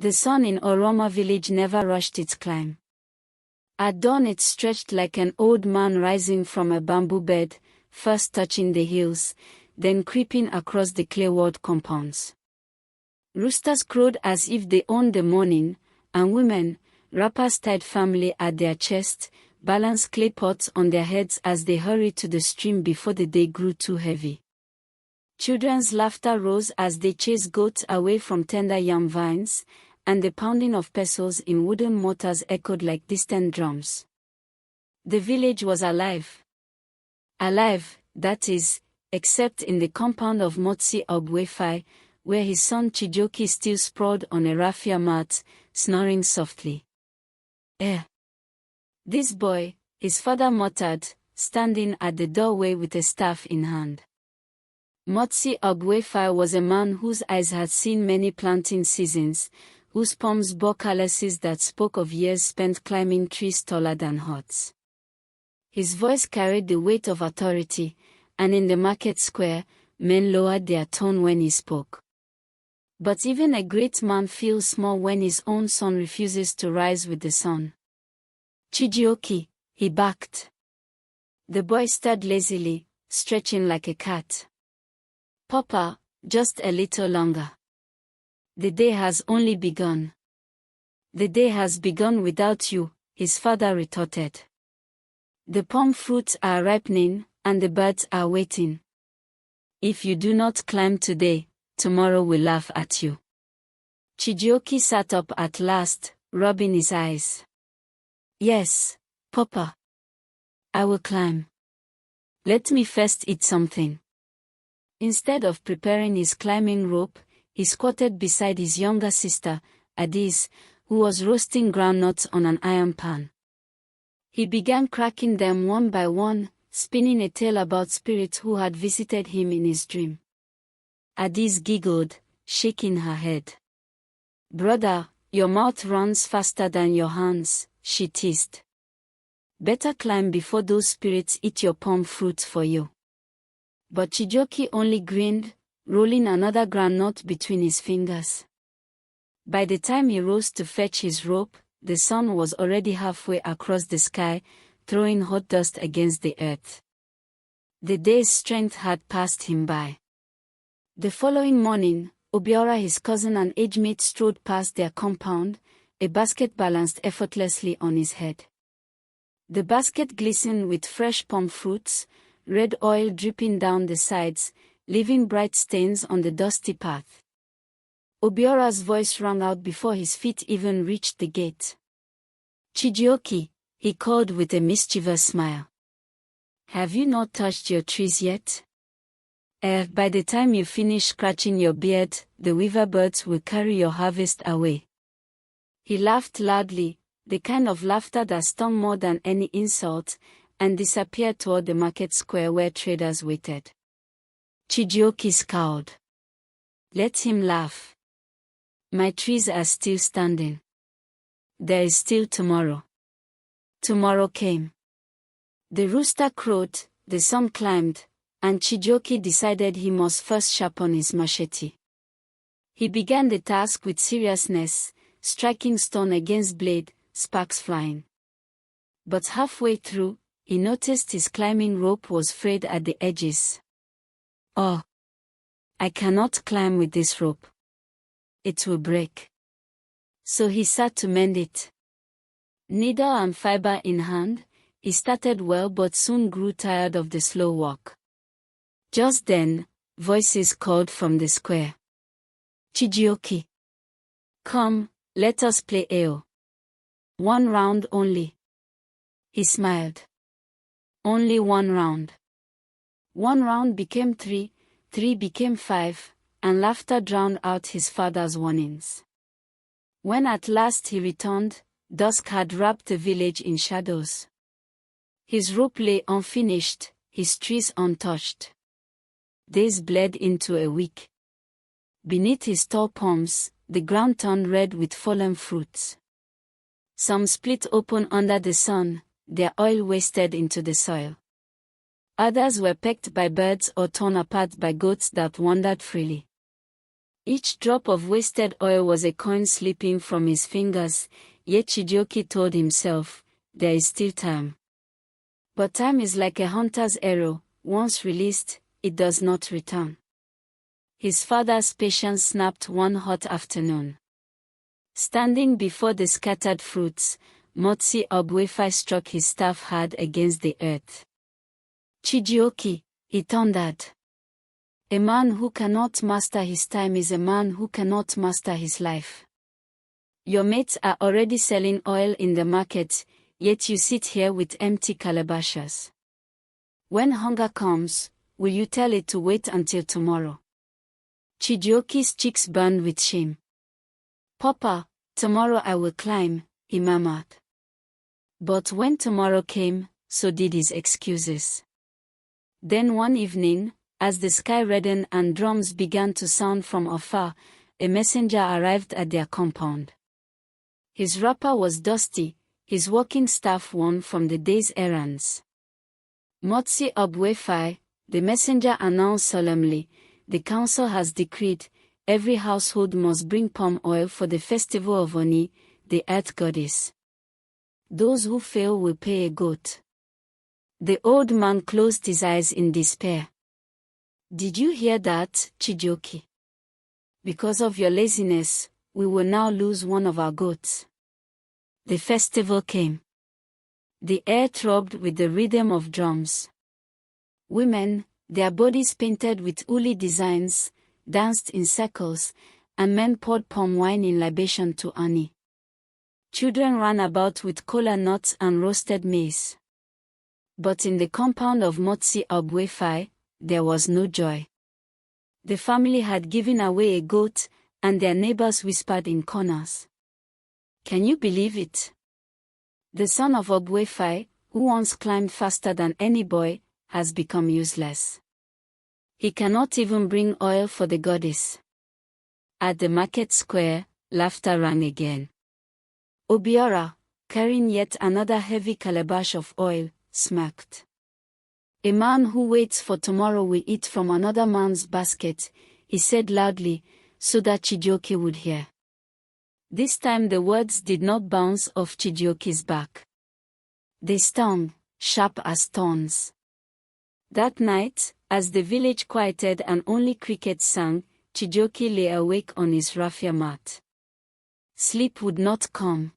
The sun in Oroma village never rushed its climb. At dawn it stretched like an old man rising from a bamboo bed, first touching the hills, then creeping across the clay-walled compounds. Roosters crowed as if they owned the morning, and women, wrappers tied firmly at their chests, balanced clay pots on their heads as they hurried to the stream before the day grew too heavy. Children's laughter rose as they chased goats away from tender yam vines, and the pounding of pestles in wooden mortars echoed like distant drums. The village was alive. Alive, that is, except in the compound of Motsi Ogwefai, where his son Chijoki still sprawled on a raffia mat, snoring softly. This boy, his father muttered, standing at the doorway with a staff in hand. Motsi Ogwefai was a man whose eyes had seen many planting seasons, whose palms bore calluses that spoke of years spent climbing trees taller than huts. His voice carried the weight of authority, and in the market square, men lowered their tone when he spoke. But even a great man feels small when his own son refuses to rise with the sun. Chijioki, he barked. The boy stirred lazily, stretching like a cat. Papa, just a little longer. The day has only begun. The day has begun without you, his father retorted. The palm fruits are ripening, and the birds are waiting. If you do not climb today, tomorrow will laugh at you. Chijioki sat up at last, rubbing his eyes. Yes, Papa. I will climb. Let me first eat something. Instead of preparing his climbing rope, he squatted beside his younger sister, Adis, who was roasting groundnuts on an iron pan. He began cracking them one by one, spinning a tale about spirits who had visited him in his dream. Adis giggled, shaking her head. Brother, your mouth runs faster than your hands, she teased. Better climb before those spirits eat your palm fruits for you. But Chijoki only grinned, rolling another groundnut between his fingers. By the time he rose to fetch his rope, the sun was already halfway across the sky, throwing hot dust against the earth. The day's strength had passed him by. The following morning, Obiora, his cousin and age-mate, strode past their compound, a basket balanced effortlessly on his head. The basket glistened with fresh palm fruits, red oil dripping down the sides, leaving bright stains on the dusty path. Obiora's voice rang out before his feet even reached the gate. Chijioki, he called with a mischievous smile. Have you not touched your trees yet? By the time you finish scratching your beard, the weaver birds will carry your harvest away. He laughed loudly, the kind of laughter that stung more than any insult, and disappeared toward the market square where traders waited. Chijioki scowled. Let him laugh. My trees are still standing. There is still tomorrow. Tomorrow came. The rooster crowed, the sun climbed, and Chijioki decided he must first sharpen his machete. He began the task with seriousness, striking stone against blade, sparks flying. But halfway through, he noticed his climbing rope was frayed at the edges. Oh! I cannot climb with this rope. It will break. So he sat to mend it. Needle and fiber in hand, he started well but soon grew tired of the slow walk. Just then, voices called from the square. Chijioki. Come, let us play Eo. 1 round only. He smiled. Only 1 round. 1 round became 3, 3 became 5, and laughter drowned out his father's warnings. When at last he returned, dusk had wrapped the village in shadows. His rope lay unfinished, his trees untouched. Days bled into a week. Beneath his tall palms, the ground turned red with fallen fruits. Some split open under the sun, their oil wasted into the soil. Others were pecked by birds or torn apart by goats that wandered freely. Each drop of wasted oil was a coin slipping from his fingers, yet Chijioke told himself, there is still time. But time is like a hunter's arrow, once released, it does not return. His father's patience snapped one hot afternoon. Standing before the scattered fruits, Motsi Ogbuefi struck his staff hard against the earth. Chijioke, he thundered. A man who cannot master his time is a man who cannot master his life. Your mates are already selling oil in the market, yet you sit here with empty calabashes. When hunger comes, will you tell it to wait until tomorrow? Chijioke's cheeks burned with shame. Papa, tomorrow I will climb, he murmured. But when tomorrow came, so did his excuses. Then one evening, as the sky reddened and drums began to sound from afar, a messenger arrived at their compound. His wrapper was dusty, his walking staff worn from the day's errands. Motsi Ogbuefi, the messenger announced solemnly, the council has decreed, every household must bring palm oil for the festival of Oni, the earth goddess. Those who fail will pay a goat. The old man closed his eyes in despair. Did you hear that, Chijioke? Because of your laziness, we will now lose one of our goats. The festival came. The air throbbed with the rhythm of drums. Women, their bodies painted with woolly designs, danced in circles, and men poured palm wine in libation to Ani. Children ran about with kola nuts and roasted maize. But in the compound of Motsi Ogbuefi, there was no joy. The family had given away a goat, and their neighbors whispered in corners. Can you believe it? The son of Ogbuefi, who once climbed faster than any boy, has become useless. He cannot even bring oil for the goddess. At the market square, laughter rang again. Obiora, carrying yet another heavy calabash of oil, smirked. A man who waits for tomorrow will eat from another man's basket, he said loudly, so that Chijioke would hear. This time the words did not bounce off Chijioke's back. They stung, sharp as thorns. That night, as the village quieted and only crickets sang, Chijioke lay awake on his raffia mat. Sleep would not come.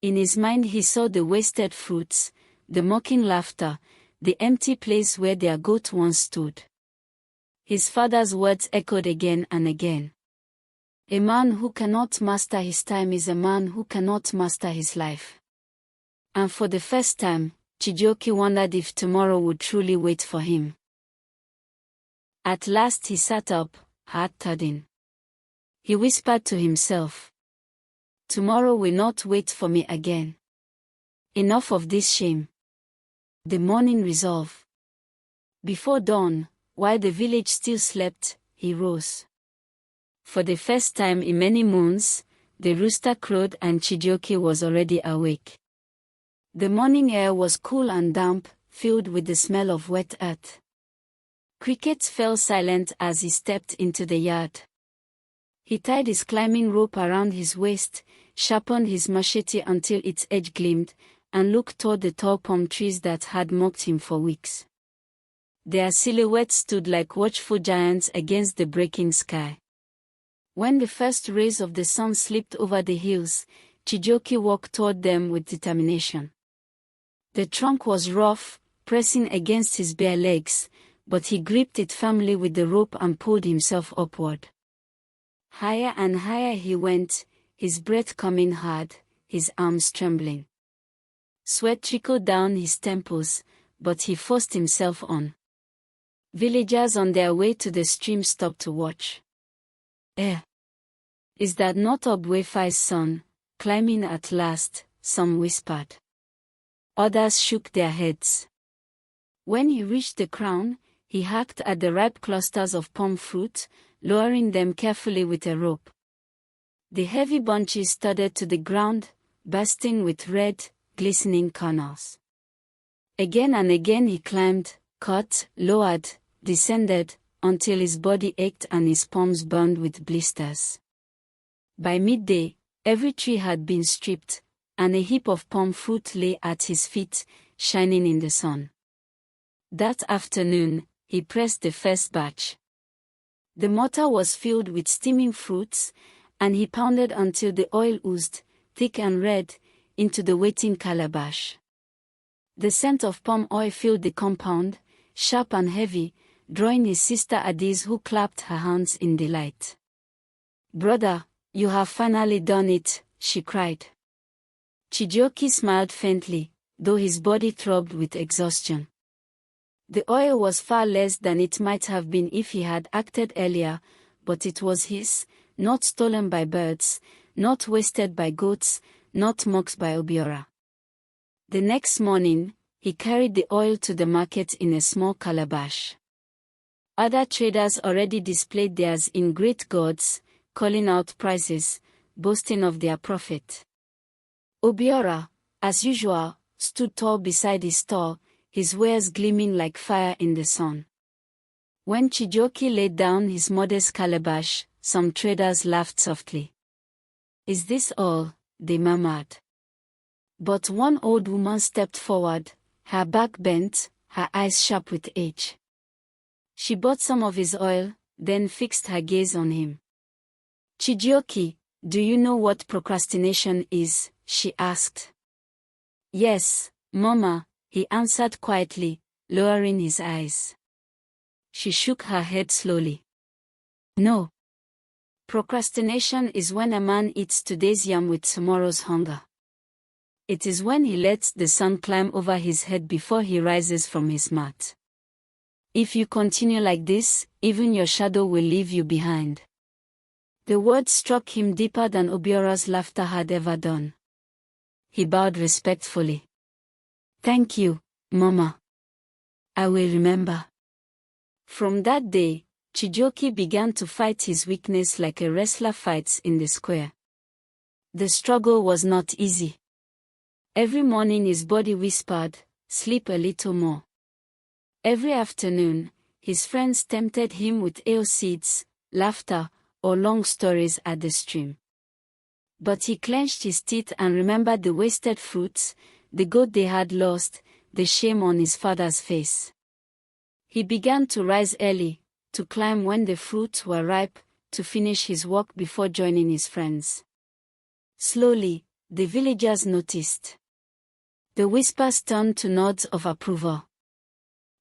In his mind he saw the wasted fruits, the mocking laughter, the empty place where their goat once stood. His father's words echoed again and again. A man who cannot master his time is a man who cannot master his life. And for the first time, Chijioke wondered if tomorrow would truly wait for him. At last he sat up, heart thudding. He whispered to himself, tomorrow will not wait for me again. Enough of this shame. The morning resolve. Before dawn, while the village still slept, he rose. For the first time in many moons, the rooster crowed and Chijioke was already awake. The morning air was cool and damp, filled with the smell of wet earth. Crickets fell silent as he stepped into the yard. He tied his climbing rope around his waist, sharpened his machete until its edge gleamed, and looked toward the tall palm trees that had mocked him for weeks. Their silhouettes stood like watchful giants against the breaking sky. When the first rays of the sun slipped over the hills, Chijioke walked toward them with determination. The trunk was rough, pressing against his bare legs, but he gripped it firmly with the rope and pulled himself upward. Higher and higher he went, his breath coming hard, his arms trembling. Sweat trickled down his temples, but he forced himself on. Villagers on their way to the stream stopped to watch. Is that not Ogbuefi's son, climbing at last? Some whispered. Others shook their heads. When he reached the crown, he hacked at the ripe clusters of palm fruit, lowering them carefully with a rope. The heavy bunches studded to the ground, bursting with red, glistening kernels. Again and again he climbed, cut, lowered, descended, until his body ached and his palms burned with blisters. By midday, every tree had been stripped, and a heap of palm fruit lay at his feet, shining in the sun. That afternoon, he pressed the first batch. The mortar was filled with steaming fruits, and he pounded until the oil oozed, thick and red, into the waiting calabash. The scent of palm oil filled the compound, sharp and heavy, drawing his sister Adiz, who clapped her hands in delight. "Brother, you have finally done it," she cried. Chijioke smiled faintly, though his body throbbed with exhaustion. The oil was far less than it might have been if he had acted earlier, but it was his, not stolen by birds, not wasted by goats, not mocked by Obiora. The next morning, he carried the oil to the market in a small calabash. Other traders already displayed theirs in great gourds, calling out prices, boasting of their profit. Obiora, as usual, stood tall beside his stall, his wares gleaming like fire in the sun. When Chijioke laid down his modest calabash, some traders laughed softly. "Is this all?" they murmured. But one old woman stepped forward, her back bent, her eyes sharp with age. She bought some of his oil, then fixed her gaze on him. "Chijioke, do you know what procrastination is?" she asked. "Yes, Mama," he answered quietly, lowering his eyes. She shook her head slowly. "No. Procrastination is when a man eats today's yam with tomorrow's hunger. It is when he lets the sun climb over his head before he rises from his mat. If you continue like this, even your shadow will leave you behind." The words struck him deeper than Obiora's laughter had ever done. He bowed respectfully. "Thank you, Mama. I will remember." From that day, Chijioke began to fight his weakness like a wrestler fights in the square. The struggle was not easy. Every morning his body whispered, "Sleep a little more." Every afternoon, his friends tempted him with ale seeds, laughter, or long stories at the stream. But he clenched his teeth and remembered the wasted fruits, the goat they had lost, the shame on his father's face. He began to rise early, to climb when the fruits were ripe, to finish his work before joining his friends. Slowly, the villagers noticed. The whispers turned to nods of approval.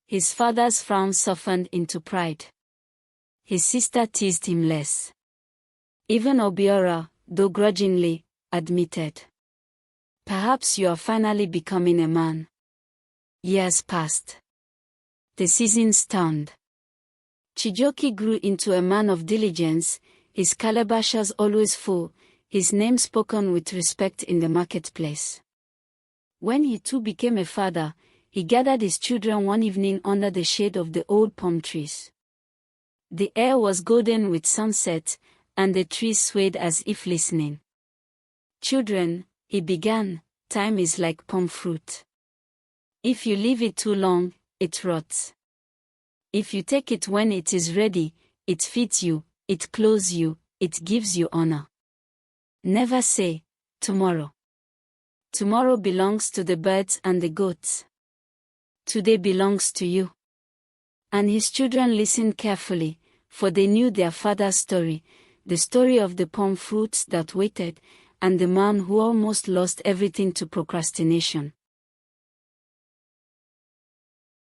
His father's frown softened into pride. His sister teased him less. Even Obiora, though grudgingly, admitted, "Perhaps you are finally becoming a man." Years passed. The seasons turned. Chijioke grew into a man of diligence, his calabashes always full, his name spoken with respect in the marketplace. When he too became a father, he gathered his children one evening under the shade of the old palm trees. The air was golden with sunset, and the trees swayed as if listening. "Children," he began, "time is like palm fruit. If you leave it too long, it rots. If you take it when it is ready, it feeds you, it clothes you, it gives you honor. Never say, 'Tomorrow.' Tomorrow belongs to the birds and the goats. Today belongs to you." And his children listened carefully, for they knew their father's story, the story of the palm fruits that waited, and the man who almost lost everything to procrastination.